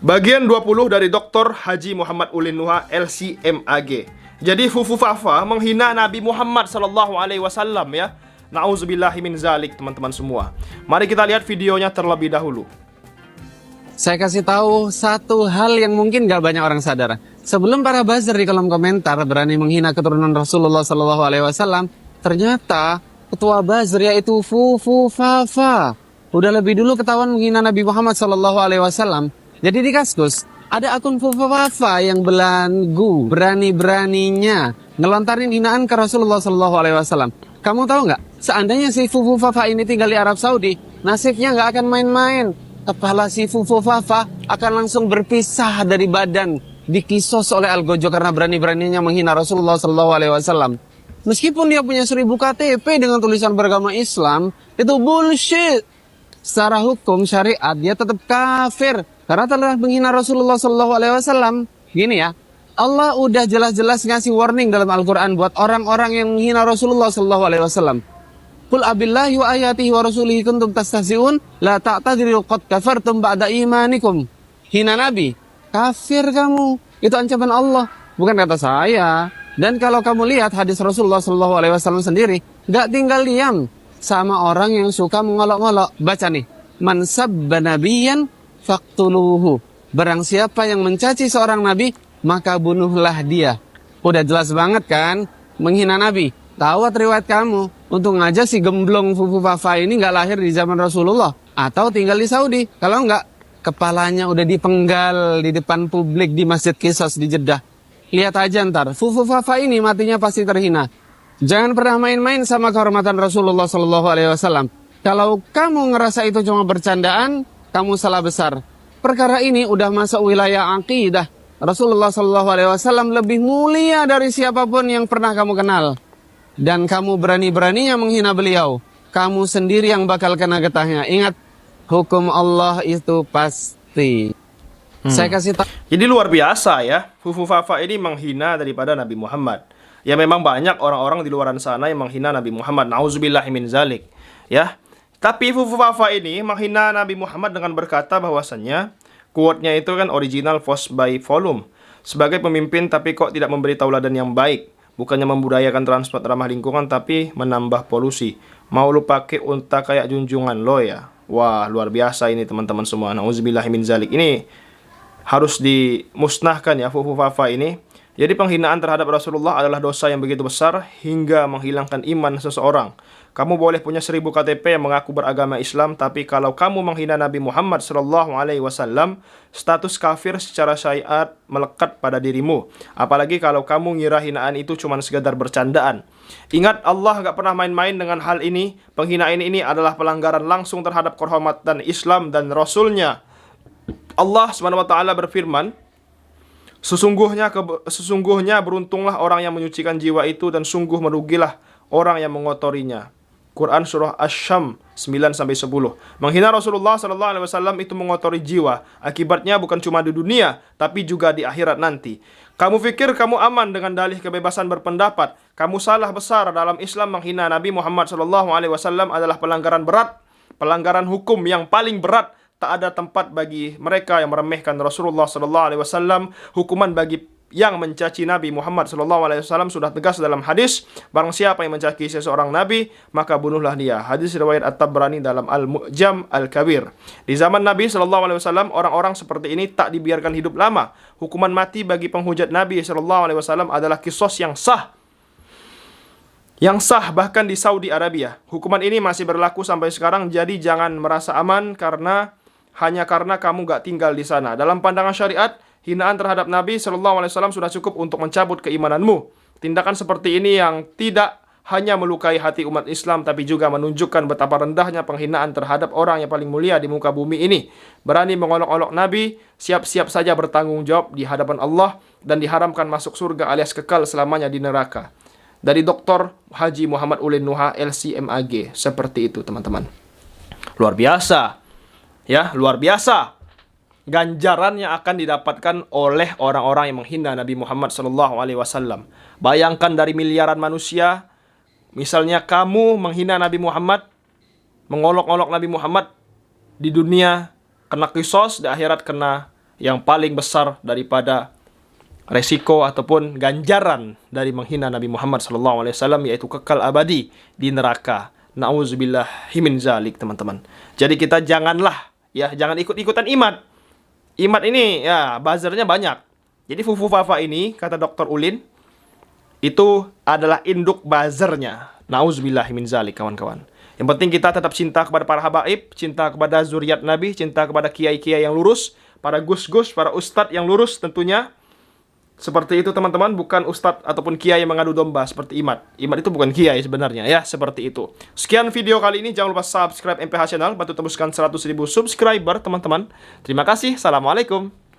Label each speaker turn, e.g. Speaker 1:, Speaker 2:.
Speaker 1: Bagian 20 dari Dr. Haji Muhammad Ulin Nuha LCMAG. Jadi Fufu Fafa menghina Nabi Muhammad sallallahu alaihi wasallam ya. Nauzubillahi min zalik, teman-teman semua. Mari kita lihat videonya terlebih dahulu.
Speaker 2: Saya kasih tahu satu hal yang mungkin gak banyak orang sadar. Sebelum para buzzer di kolom komentar berani menghina keturunan Rasulullah Sallallahu Alaihi Wasallam, ternyata ketua buzzer yaitu Fufu Fafa udah lebih dulu ketahuan menghina Nabi Muhammad Sallallahu Alaihi Wasallam. Jadi di Kaskus ada akun Fufu Fafa yang belanggu berani-beraninya ngelontarin hinaan ke Rasulullah Sallallahu Alaihi Wasallam. Kamu tahu nggak? Seandainya si Fufu Fafa ini tinggal di Arab Saudi, nasibnya nggak akan main-main. Kepala si Fufu Fafa akan langsung berpisah dari badan, dikisos oleh Algojo karena berani-beraninya menghina Rasulullah Sallallahu Alaihi Wasallam. Meskipun dia punya 1000 KTP dengan tulisan beragama Islam, itu bullshit. Secara hukum syariat dia tetap kafir karena telah menghina Rasulullah Sallallahu Alaihi Wasallam. Gini ya, Allah udah jelas-jelas ngasih warning dalam Al-Quran buat orang-orang yang menghina Rasulullah Sallallahu Alaihi Wasallam. Qul abillahi wa ayatihi wa rasulihi kuntum tastahzi'un la ta'tadiru qad kafartum ba'da imanikum. Hina Nabi, kafir kamu. Itu ancaman Allah, bukan kata saya. Dan kalau kamu lihat hadis Rasulullah Sallallahu Alaihi Wasallam sendiri, gak tinggal diam sama orang yang suka mengolok-olok. Baca nih, man sabba nabiyyan faqtuluhu. Barang siapa yang mencaci seorang nabi, maka bunuhlah dia. Udah jelas banget kan, menghina Nabi. Tawat riwayat kamu. Untung aja si gemblong Fufu Fafa ini nggak lahir di zaman Rasulullah atau tinggal di Saudi. Kalau nggak, kepalanya udah dipenggal di depan publik di Masjid Qisas di Jeddah. Lihat aja ntar, Fufu Fafa ini matinya pasti terhina. Jangan pernah main-main sama kehormatan Rasulullah Sallallahu Alaihi Wasallam. Kalau kamu ngerasa itu cuma bercandaan, kamu salah besar. Perkara ini udah masuk wilayah akidah. Rasulullah Sallallahu Alaihi Wasallam lebih mulia dari siapapun yang pernah kamu kenal. Dan kamu berani-beraninya menghina beliau, kamu sendiri yang bakal kena getahnya. Ingat, hukum Allah itu pasti. Saya kasih tahu.
Speaker 1: Jadi luar biasa ya, Fufu Fafa ini menghina daripada Nabi Muhammad. Ya memang banyak orang-orang di luar sana yang menghina Nabi Muhammad. Nauzubillahi min zalik. Ya. Tapi Fufu Fafa ini menghina Nabi Muhammad dengan berkata bahwasannya quote-nya itu kan original voice by volume. Sebagai pemimpin tapi kok tidak memberi tauladan yang baik. Bukannya membudayakan transport ramah lingkungan, tapi menambah polusi. Mau lu pakai unta kayak junjungan lo ya? Wah, luar biasa ini teman-teman semua. Nauzubillahi min zalik. Ini harus dimusnahkan ya Fufu Fafa ini. Jadi penghinaan terhadap Rasulullah adalah dosa yang begitu besar hingga menghilangkan iman seseorang. Kamu boleh punya 1000 KTP yang mengaku beragama Islam, tapi kalau kamu menghina Nabi Muhammad Sallallahu Alaihi Wasallam, status kafir secara syariat melekat pada dirimu. Apalagi kalau kamu ngira hinaan itu cuma sekedar bercandaan. Ingat, Allah gak pernah main-main dengan hal ini. Penghinaan ini adalah pelanggaran langsung terhadap kehormatan Islam dan Rasulnya. Allah SWT berfirman, Sesungguhnya beruntunglah orang yang menyucikan jiwa itu, dan sungguh merugilah orang yang mengotorinya. Quran surah Asy-Syam 9-10. Menghina Rasulullah sallallahu alaihi wasallam itu mengotori jiwa. Akibatnya bukan cuma di dunia, tapi juga di akhirat nanti. Kamu pikir kamu aman dengan dalih kebebasan berpendapat? Kamu salah besar. Dalam Islam menghina Nabi Muhammad sallallahu alaihi wasallam adalah pelanggaran berat, pelanggaran hukum yang paling berat. Tak ada tempat bagi mereka yang meremehkan Rasulullah sallallahu alaihi wasallam. Hukuman bagi yang mencaci Nabi Muhammad SAW sudah tegas dalam hadis. Barang siapa yang mencaci seseorang Nabi, maka bunuhlah dia. Hadis riwayat At-Tabrani dalam Al-Mu'jam Al-Kabir. Di zaman Nabi SAW, orang-orang seperti ini tak dibiarkan hidup lama. Hukuman mati bagi penghujat Nabi SAW adalah kisos yang sah. Yang sah bahkan di Saudi Arabia. Hukuman ini masih berlaku sampai sekarang. Jadi jangan merasa aman hanya karena kamu gak tinggal di sana. Dalam pandangan syariat, hinaan terhadap Nabi SAW sudah cukup untuk mencabut keimananmu. Tindakan seperti ini yang tidak hanya melukai hati umat Islam, tapi juga menunjukkan betapa rendahnya penghinaan terhadap orang yang paling mulia di muka bumi ini. Berani mengolok-olok Nabi, siap-siap saja bertanggung jawab di hadapan Allah dan diharamkan masuk surga alias kekal selamanya di neraka. Dari Dr. Haji Muhammad Ulin Nuha LCMAG. Seperti itu teman-teman. Luar biasa. Ya, luar biasa. Ganjaran yang akan didapatkan oleh orang-orang yang menghina Nabi Muhammad SAW. Bayangkan dari miliaran manusia, misalnya kamu menghina Nabi Muhammad, mengolok-olok Nabi Muhammad, di dunia kena kisos, di akhirat kena yang paling besar daripada resiko ataupun ganjaran dari menghina Nabi Muhammad SAW, yaitu kekal abadi di neraka. Nauzubillahi min zalik, teman-teman. Jadi kita janganlah, ya, jangan ikut-ikutan imat. Imat ini ya buzzernya banyak. Jadi Fufu Fafa ini, kata Dr. Ulin, itu adalah induk buzzernya. Nauzubillahi min zalik, kawan-kawan. Yang penting kita tetap cinta kepada para habaib, cinta kepada zuriat Nabi, cinta kepada kiai-kiai yang lurus, para gus-gus, para ustadz yang lurus tentunya. Seperti itu, teman-teman, bukan ustadz ataupun kiai yang mengadu domba seperti Imat. Imat itu bukan kiai sebenarnya, ya, seperti itu. Sekian video kali ini, jangan lupa subscribe MPH Channel, bantu tembuskan 100.000 subscriber, teman-teman. Terima kasih, assalamualaikum.